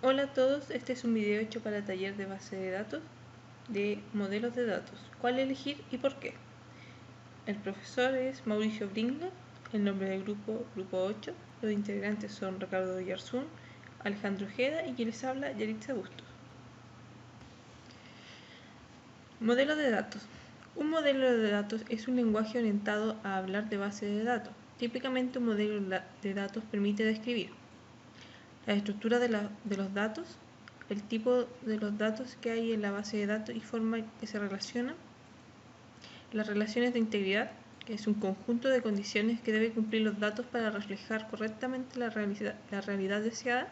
Hola a todos, este es un video hecho para el taller de base de datos de modelos de datos. ¿Cuál elegir y por qué? El profesor es Mauricio Bringler, el nombre del grupo 8. Los integrantes son Ricardo Yarzún, Alejandro Ojeda y quien les habla, Yaritza Bustos. Modelo de datos. Un modelo de datos es un lenguaje orientado a hablar de base de datos. Típicamente un modelo de datos permite describir la estructura de los datos, el tipo de los datos que hay en la base de datos y forma en que se relacionan, las relaciones de integridad, que es un conjunto de condiciones que deben cumplir los datos para reflejar correctamente la realidad deseada,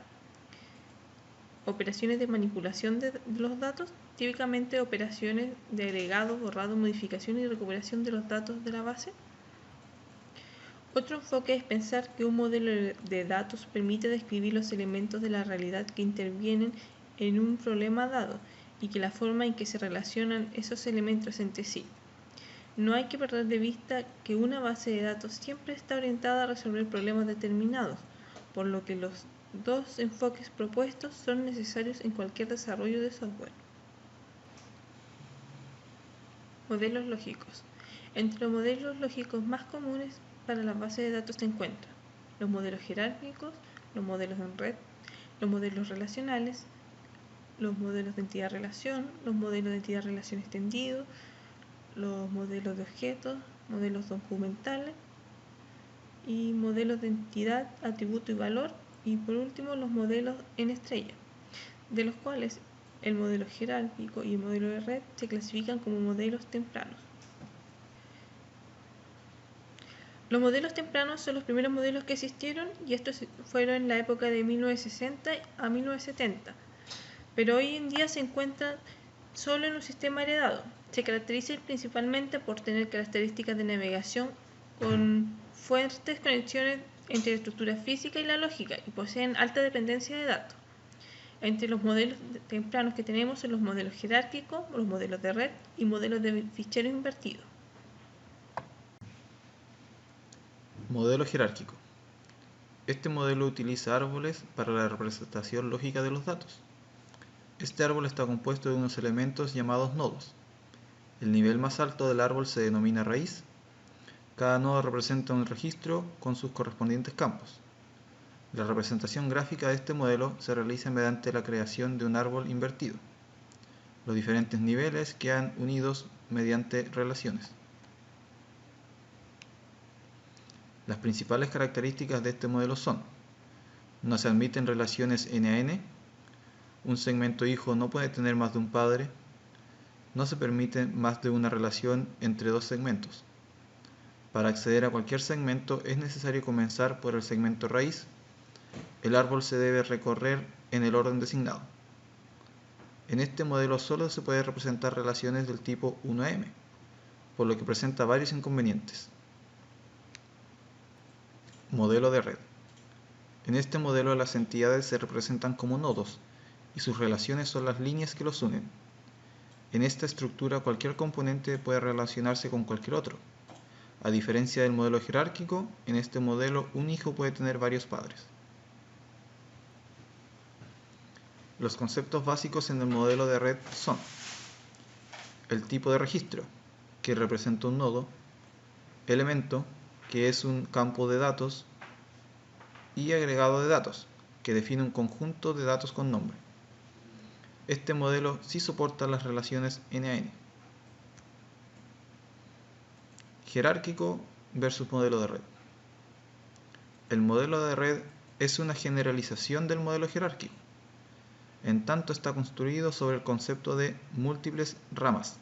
operaciones de manipulación de los datos, típicamente operaciones de agregado, borrado, modificación y recuperación de los datos de la base. Otro enfoque es pensar que un modelo de datos permite describir los elementos de la realidad que intervienen en un problema dado y que la forma en que se relacionan esos elementos entre sí. No hay que perder de vista que una base de datos siempre está orientada a resolver problemas determinados, por lo que los dos enfoques propuestos son necesarios en cualquier desarrollo de software. Modelos lógicos. Entre los modelos lógicos más comunes para las bases de datos se encuentran los modelos jerárquicos, los modelos en red, los modelos relacionales, los modelos de entidad-relación, los modelos de entidad-relación extendido, los modelos de objetos, modelos documentales y modelos de entidad, atributo y valor, y por último los modelos en estrella, de los cuales el modelo jerárquico y el modelo de red se clasifican como modelos tempranos. Los modelos tempranos son los primeros modelos que existieron y estos fueron en la época de 1960 a 1970, pero hoy en día se encuentran solo en un sistema heredado. Se caracterizan principalmente por tener características de navegación con fuertes conexiones entre la estructura física y la lógica y poseen alta dependencia de datos. Entre los modelos tempranos que tenemos son los modelos jerárquicos, los modelos de red y modelos de fichero invertido. Modelo jerárquico. Este modelo utiliza árboles para la representación lógica de los datos. Este árbol está compuesto de unos elementos llamados nodos. El nivel más alto del árbol se denomina raíz. Cada nodo representa un registro con sus correspondientes campos. La representación gráfica de este modelo se realiza mediante la creación de un árbol invertido. Los diferentes niveles quedan unidos mediante relaciones. Las principales características de este modelo son: no se admiten relaciones n a n, un segmento hijo no puede tener más de un padre, no se permite más de una relación entre dos segmentos. Para acceder a cualquier segmento es necesario comenzar por el segmento raíz. El árbol se debe recorrer en el orden designado. En este modelo solo se puede representar relaciones del tipo 1m, por lo que presenta varios inconvenientes. Modelo de red. En este modelo las entidades se representan como nodos y sus relaciones son las líneas que los unen. En esta estructura cualquier componente puede relacionarse con cualquier otro. A diferencia del modelo jerárquico, en este modelo un hijo puede tener varios padres. Los conceptos básicos en el modelo de red son: el tipo de registro, que representa un nodo; elemento, que es un campo de datos; y agregado de datos, que define un conjunto de datos con nombre. Este modelo sí soporta las relaciones n a n. Jerárquico versus modelo de red. El modelo de red es una generalización del modelo jerárquico, en tanto está construido sobre el concepto de múltiples ramas,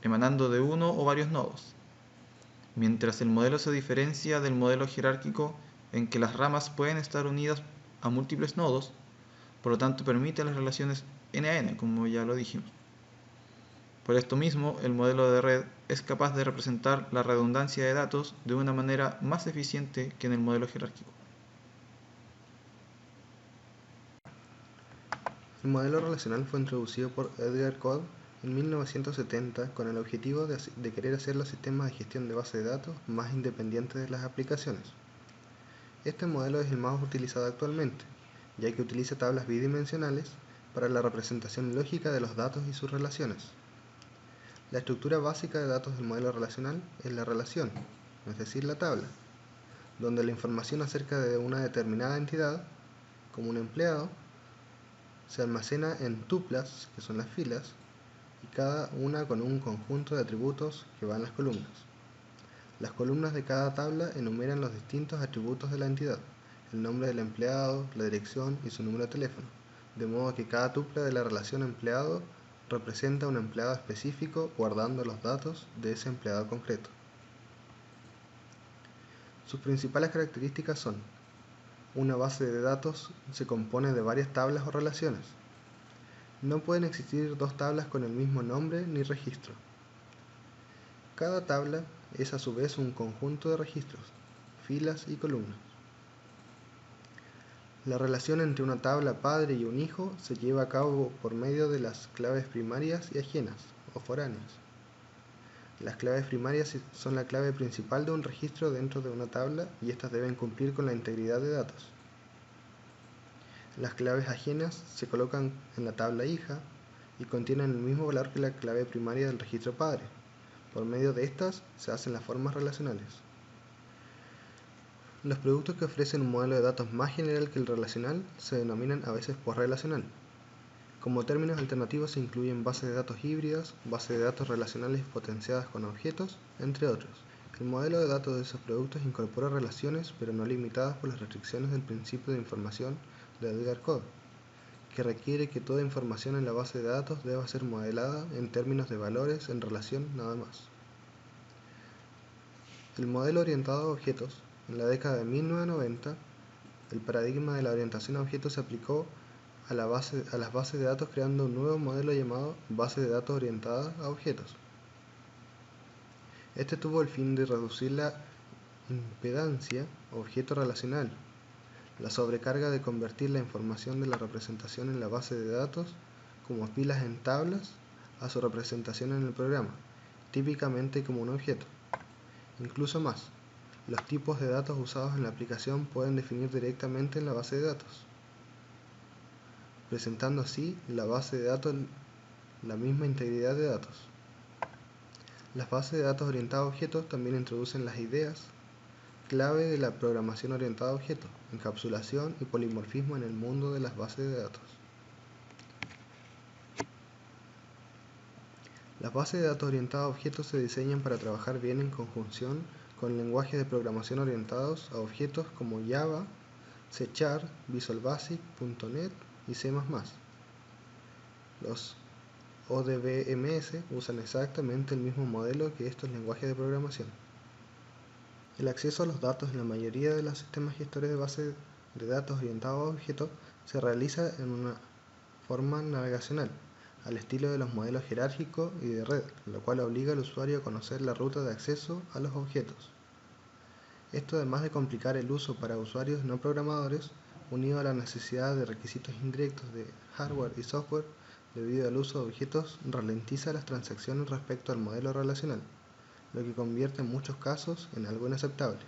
emanando de uno o varios nodos, mientras el modelo se diferencia del modelo jerárquico en que las ramas pueden estar unidas a múltiples nodos, por lo tanto permite las relaciones n a n, como ya lo dijimos. Por esto mismo, el modelo de red es capaz de representar la redundancia de datos de una manera más eficiente que en el modelo jerárquico. El modelo relacional fue introducido por Edgar Codd en 1970 con el objetivo de querer hacer los sistemas de gestión de bases de datos más independientes de las aplicaciones. Este modelo es el más utilizado actualmente, ya que utiliza tablas bidimensionales para la representación lógica de los datos y sus relaciones. La estructura básica de datos del modelo relacional es la relación, es decir, la tabla, donde la información acerca de una determinada entidad, como un empleado, se almacena en tuplas, que son las filas, y cada una con un conjunto de atributos que van en las columnas. Las columnas de cada tabla enumeran los distintos atributos de la entidad, el nombre del empleado, la dirección y su número de teléfono, de modo que cada tupla de la relación empleado representa un empleado específico guardando los datos de ese empleado concreto. Sus principales características son: una base de datos se compone de varias tablas o relaciones. No pueden existir dos tablas con el mismo nombre ni registro. Cada tabla es a su vez un conjunto de registros, filas y columnas. La relación entre una tabla padre y un hijo se lleva a cabo por medio de las claves primarias y ajenas, o foráneas. Las claves primarias son la clave principal de un registro dentro de una tabla y estas deben cumplir con la integridad de datos. Las claves ajenas se colocan en la tabla hija y contienen el mismo valor que la clave primaria del registro padre. Por medio de estas se hacen las formas relacionales. Los productos que ofrecen un modelo de datos más general que el relacional se denominan a veces postrelacional. Como términos alternativos se incluyen bases de datos híbridas, bases de datos relacionales potenciadas con objetos, entre otros. El modelo de datos de esos productos incorpora relaciones, pero no limitadas por las restricciones del principio de información de Edgar Codd, que requiere que toda información en la base de datos deba ser modelada en términos de valores en relación nada más. El modelo orientado a objetos. En la década de 1990, el paradigma de la orientación a objetos se aplicó a las bases de datos creando un nuevo modelo llamado base de datos orientada a objetos. Este tuvo el fin de reducir la impedancia objeto relacional, la sobrecarga de convertir la información de la representación en la base de datos como filas en tablas a su representación en el programa, típicamente como un objeto. Incluso más, los tipos de datos usados en la aplicación pueden definir directamente en la base de datos, presentando así la base de datos la misma integridad de datos. Las bases de datos orientadas a objetos también introducen las ideas clave de la programación orientada a objetos, encapsulación y polimorfismo en el mundo de las bases de datos. Las bases de datos orientadas a objetos se diseñan para trabajar bien en conjunción con lenguajes de programación orientados a objetos como Java, C#, Visual Basic, .NET y C++. Los ODBMS usan exactamente el mismo modelo que estos lenguajes de programación. El acceso a los datos en la mayoría de los sistemas gestores de bases de datos orientados a objetos se realiza en una forma navegacional, al estilo de los modelos jerárquicos y de red, lo cual obliga al usuario a conocer la ruta de acceso a los objetos. Esto, además de complicar el uso para usuarios no programadores, unido a la necesidad de requisitos indirectos de hardware y software debido al uso de objetos, ralentiza las transacciones respecto al modelo relacional, lo que convierte en muchos casos en algo inaceptable.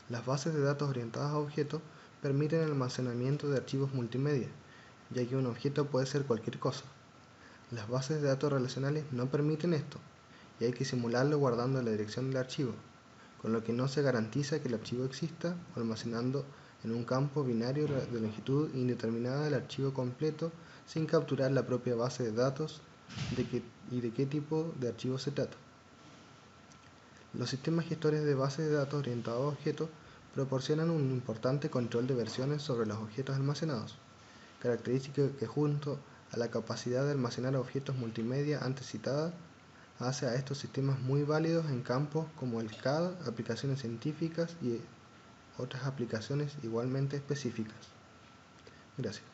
Las bases de datos orientadas a objetos permiten el almacenamiento de archivos multimedia, ya que un objeto puede ser cualquier cosa. Las bases de datos relacionales no permiten esto, y hay que simularlo guardando la dirección del archivo, con lo que no se garantiza que el archivo exista, almacenando en un campo binario de longitud indeterminada el archivo completo sin capturar la propia base de datos y de qué tipo de archivo se trata. Los sistemas gestores de bases de datos orientados a objetos proporcionan un importante control de versiones sobre los objetos almacenados, característica que junto a la capacidad de almacenar objetos multimedia antes citada, hace a estos sistemas muy válidos en campos como el CAD, aplicaciones científicas y otras aplicaciones igualmente específicas. Gracias.